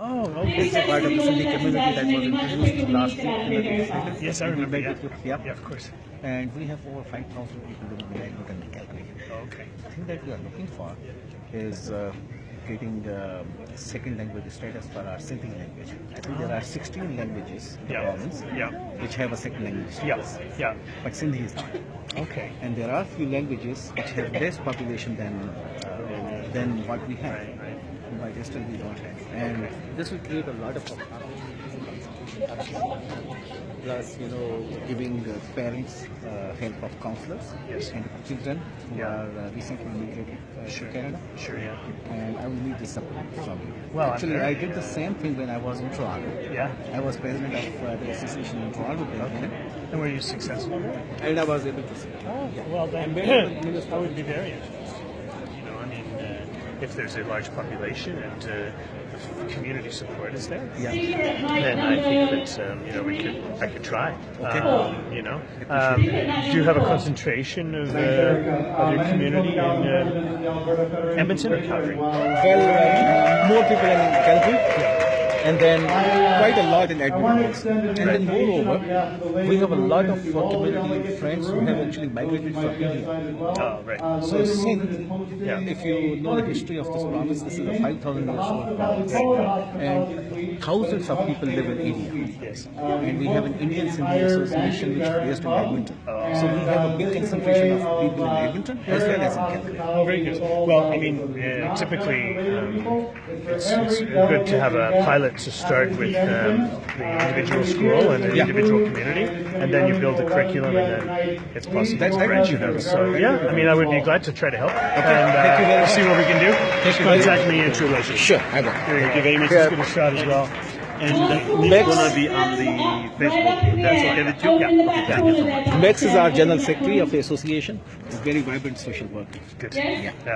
Oh, okay. It's a part of the Sindhi community that was introduced last week in the legislature. Yes, I remember. Yeah. Yeah. Yeah, of course. And we have over 5,000 people living in Edmonton and Calgary. Okay. The thing that we are looking for is getting second language status for our Sindhi language. I think there are 16 languages in the province which have a second language status. Yeah. But Sindhi is not. Okay. And there are few languages which have less population than what we have. But still we don't have. And this will create a lot of plus, giving parents help of counselors and children who are recently migrated to Canada. Sure, yeah. And I will need the support from you. Well, actually, I did the same thing when I was in Toronto. Yeah. I was president of the association in Toronto. And were you successful? And I was able to say. Oh, well then, I would be very interested. I mean, if there's a large population and the community support is there, then I think that I could try. Okay. Do you have a concentration of your community in Edmonton or Calgary? Well, more people in Calgary. And then quite a lot in Edmonton. And then moreover, we have a lot of community friends who have actually migrated from India. Oh, right. So Sindh, if you know the history of this province, this is a 5,000 years old province. And thousands of people live in India. Yes. And we have an Indian Sindhi Association which is based in Edmonton. So we have a big concentration of people in Edmonton as well as in Calgary. Oh, very good. Well, I mean, typically it's good to have a pilot to start with the individual school and the individual community, and then you build a curriculum, and then it's possible to branch it out. So, yeah, I mean, I would be glad to try to help, and we'll see what we can do. Just contact me in True. Sure, I will. Thank you very much. Let's give it a shot as well. And Nick's going to be on the Facebook. That's okay with you? Yeah. Okay, thank you so much. Max is our general secretary of the association. He's very vibrant social worker. Good. Yeah.